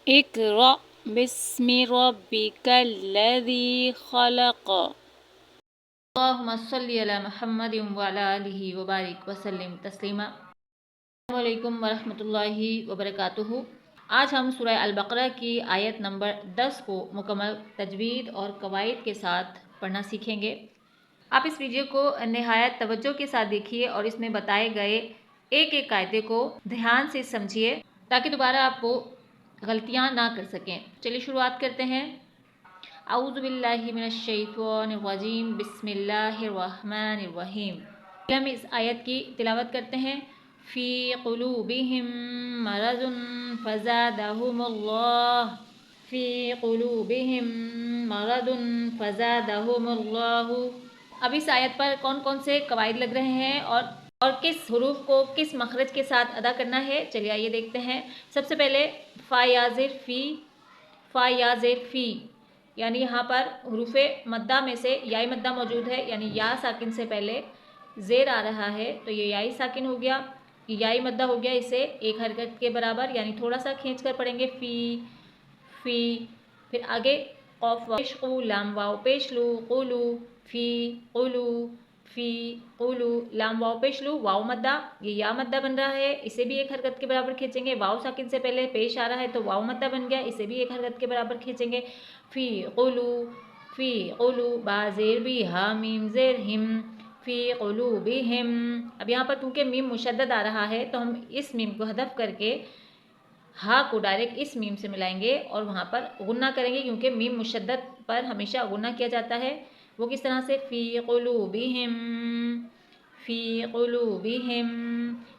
اقرأ بسم ربك الذي خلق. اللہم صلی علی محمد وعلی آلہ وبارک وسلم تسلیما۔ السلام علیکم ورحمۃ اللہ وبرکاتہ۔ آج ہم سورہ البقرہ کی آیت نمبر 10 کو مکمل تجوید اور قواعد کے ساتھ پڑھنا سیکھیں گے۔ آپ اس ویڈیو کو نہایت توجہ کے ساتھ دیکھیے اور اس میں بتائے گئے ایک ایک قاعدے کو دھیان سے سمجھیے تاکہ دوبارہ آپ وہ غلطیاں نہ کر سکیں۔ چلیے شروعات کرتے ہیں۔ اعوذ باللہ من الشیطان الرجیم، بسم اللہ الرحمن الرحیم۔ ہم اس آیت کی تلاوت کرتے ہیں۔ فی قلوبہم مرض فزادہم اللہ، فی قلوبہم مرض فزادہم اللہ۔ اب اس آیت پر کون کون سے قواعد لگ رہے ہیں اور کس حروف کو کس مخرج کے ساتھ ادا کرنا ہے، چلیے آئیے دیکھتے ہیں۔ سب سے پہلے فا یا زیر فی، فا یا زیر فی، یعنی یہاں پر حروف مدہ میں سے یائی مدہ موجود ہے، یعنی یا ساکن سے پہلے زیر آ رہا ہے تو یہ یائی ساکن ہو گیا، یائی مدہ ہو گیا، اسے ایک حرکت کے برابر یعنی تھوڑا سا کھینچ کر پڑھیں گے فی فی۔ پھر آگے قوف پیش قو، لام واو پیش لو، قولو فی قولو فی قولو، لام واو پیش لو، واو مدہ، یہ یا مدہ بن رہا ہے، اسے بھی ایک حرکت کے برابر کھینچیں گے۔ واو ساکن سے پہلے پیش آ رہا ہے تو واو مدہ بن گیا، اسے بھی ایک حرکت کے برابر کھینچیں گے۔ فی قولو فی قولو، با زیر بی، ہا میم زیر ہم، فی قلوبہم۔ اب یہاں پر کیونکہ میم مشدد آ رہا ہے تو ہم اس میم کو حذف کر کے ہا کو ڈائریکٹ اس میم سے ملائیں گے اور وہاں پر غنہ کریں گے، کیونکہ میم مشدد پر ہمیشہ غنہ کیا جاتا ہے۔ وہ کس طرح سے؟ فی قلوبہم، فی قلوبہم،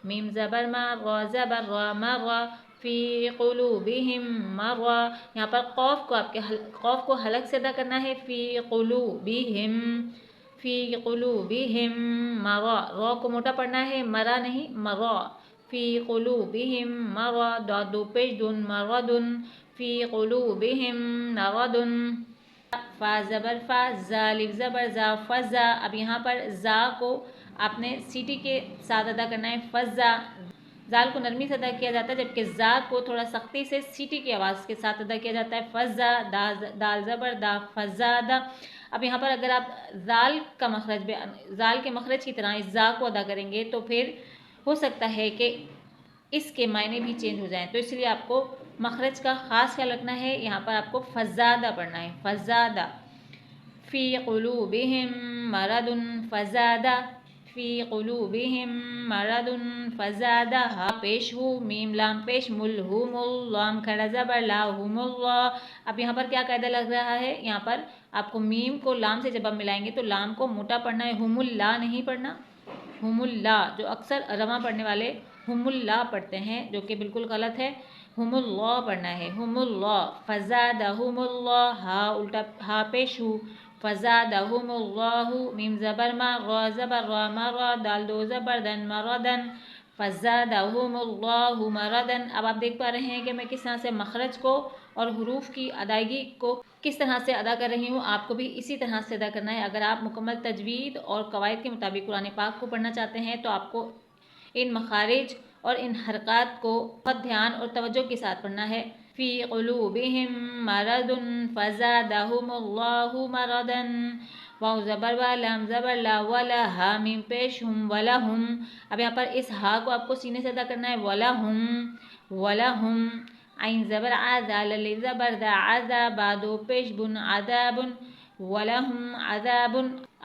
میم زبر ما، را زبر را، مرہ، فی قلوبہم مرہ۔ یہاں پر قوف کو آپ کے قوف کو حلق سے ادا کرنا ہے، فی قلوبہم، فی قلوبہم مرہ، را کو موٹا پڑھنا ہے، مرہ نہیں، مرہ، فی قلوبہم مرہ، داد دو پیش دن، مرضن، فی قلوبہم مرضن۔ فا زبر فا، زا الف زبر زا، فزا۔ اب یہاں پر زا کو آپ نے سیٹی کے ساتھ ادا کرنا ہے، فزا۔ زال کو نرمی سے ادا کیا جاتا ہے جبکہ زا کو تھوڑا سختی سے سیٹی کی آواز کے ساتھ ادا کیا جاتا ہے، فزا، دال زبر دا، فزادہ۔ اب یہاں پر اگر آپ زال کا مخرج زال کے مخرج کی طرح اس زا کو ادا کریں گے تو پھر ہو سکتا ہے کہ اس کے معنی بھی چینج ہو جائیں، تو اس لیے آپ کو مخرج کا خاص خیال رکھنا ہے۔ یہاں پر آپ کو فزادہ پڑھنا ہے، فزادہ۔ فی قلوبہم مرض فزادہ، فی قلوبہم مرض فزادہ، ہا پیش ہو، میم لام پیش مل، ہم لام کھڑا زبر لا، ہم اللہ۔ اب یہاں پر کیا قاعدہ لگ رہا ہے؟ یہاں پر آپ کو میم کو لام سے جب آپ ملائیں گے تو لام کو موٹا پڑھنا ہے، ہم اللہ نہیں پڑھنا، ہم اللہ، جو اکثر رواں پڑھنے والے ہم اللہ پڑھتے ہیں جو کہ بالکل غلط ہے، ہم اللہ پڑھنا ہے، ہم اللہ۔ فزادہم اللہ، ہا الٹا ہا پیش ہو، فزادہم اللہ، میم زبر ما، را زبر را، مرہ، دال دو زبر دن، مردن، فزادہم اللہ مردن۔ اب آپ دیکھ پا رہے ہیں کہ میں کس طرح سے مخرج کو اور حروف کی ادائیگی کو کس طرح سے ادا کر رہی ہوں، آپ کو بھی اسی طرح سے ادا کرنا ہے۔ اگر آپ مکمل تجوید اور قواعد کے مطابق قرآن پاک کو پڑھنا چاہتے ہیں تو آپ کو ان مخارج اور ان حرکات کو بہت دھیان اور توجہ کے ساتھ پڑھنا ہے۔ فی قلوبہم مرض فزادہم اللہ مرضا، واو زبر وا، لام زبر لا، ولا، ہا میم پیش ہم، ولہم۔ اب یہاں پر اس ہا کو آپ کو سینے سے ادا کرنا ہے، ولہم، ولہم، عین زبر آ، ذال الف زبر ذا، عذا، با دو پیش بن، عذاب، ولہم عذاب۔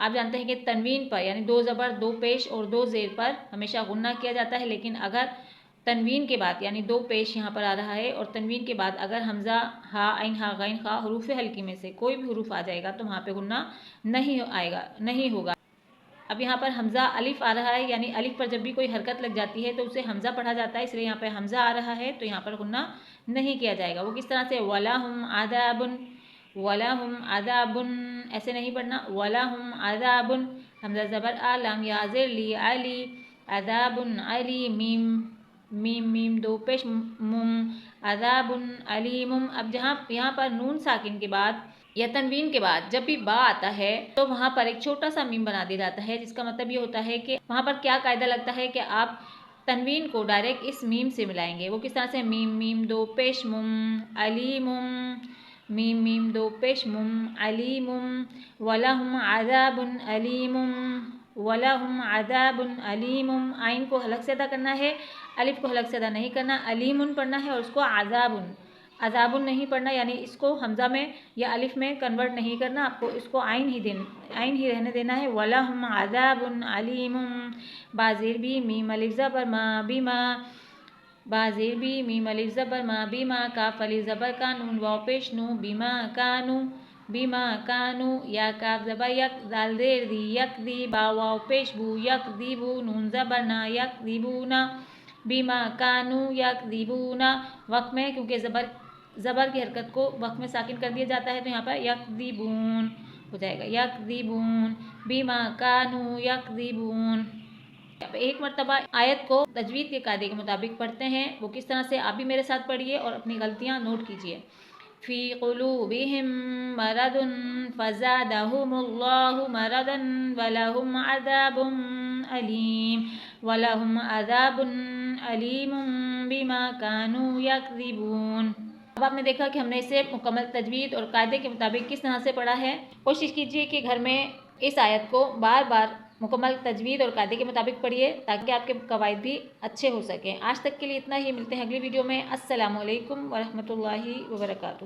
آپ جانتے ہیں کہ تنوین پر یعنی دو زبر دو پیش اور دو زیر پر ہمیشہ غنہ کیا جاتا ہے، لیکن اگر تنوین کے بعد یعنی دو پیش یہاں پر آ رہا ہے اور تنوین کے بعد اگر حمزہ، ہا، عین، ہا، غین، خا حروف حلقی میں سے کوئی بھی حروف آ جائے گا تو وہاں پہ غنہ نہیں آئے گا، نہیں ہوگا۔ اب یہاں پر حمزہ الف آ رہا ہے، یعنی الف پر جب بھی کوئی حرکت لگ جاتی ہے تو اسے حمزہ پڑھا جاتا ہے، اس لیے یہاں پہ حمزہ آ رہا ہے تو یہاں پر غنہ نہیں کیا جائے گا۔ وہ کس طرح سے؟ وَلَهُمْ عَذَابٌ، وَلَهُمْ عَذَابٌ، ایسے نہیں پڑھنا، وَلَهُمْ عَذَابٌ، حمزہ زبر آ، لام یا زیر لی، علی، عذاب علی، میم میم میم دو پیش مم، عذاب علیم۔ اب یہاں پر نون ساکن کے بعد یا تنوین کے بعد جب بھی با آتا ہے تو وہاں پر ایک چھوٹا سا میم بنا دیا جاتا ہے، جس کا مطلب یہ ہوتا ہے کہ وہاں پر کیا قاعدہ لگتا ہے کہ آپ تنوین کو ڈائریکٹ اس میم سے ملائیں گے. وہ کس طرح سے؟ میم میم دو پیش مم علیم، میم میم دو پیش مم علیم، وَلَهُمْ عَذَابٌ أَلِيمٌ وَلَهُمْ عَذَابٌ أَلِيمٌ. آئین کو حلق سے ادا کرنا ہے، الف کو حلق سے ادا نہیں کرنا، علیم پڑھنا ہے اور اس کو عذاب نہیں پڑھنا، یعنی اس کو حمزہ میں یا الف میں کنورٹ نہیں کرنا، آپ کو اس کو عین ہی رہنے دینا ہے. وَلَهُمْ عَذَابٌ أَلِيمٌ. بازیر بھی میم الف زبر ما بیما، بازیر بھی میم الف زبر ما بیما، کاف الف زبر کا، نون واو پیش نو، بیما کانو بیما کانو، یا کاف زبر یک، دال زیر دی یک دی، با واو پیش بو یک دی بو، نون زبر نا یک دی بونا، بیما کانو یک دی بونا. وقت میں کیونکہ زبر کی حرکت کو وقت میں ساکن کر دیا جاتا ہے تو یہاں پر یک دی بون ہو جائے گا، یک دی بون، بیما کانو یک دی بون. ایک مرتبہ آیت کو تجوید کے قاعدے کے مطابق پڑھتے ہیں، وہ کس طرح سے آپ بھی میرے ساتھ پڑھیے اور اپنی غلطیاں نوٹ کیجیے. فی قلوبہم مرض فزادہم اللہ مرضا ولہم عذاب علیم ولہم عذاب علیم بما کانوا یکذبون. اب آپ نے دیکھا کہ ہم نے اسے مکمل تجوید اور قاعدے کے مطابق کس طرح سے پڑھا ہے. کوشش کیجیے کہ گھر میں اس آیت کو بار بار مکمل تجوید اور قاعدے کے مطابق پڑھیے تاکہ آپ کے قواعد بھی اچھے ہو سکیں. آج تک کے لیے اتنا ہی، ملتے ہیں اگلی ویڈیو میں. السلام علیکم ورحمۃ اللہ وبرکاتہ.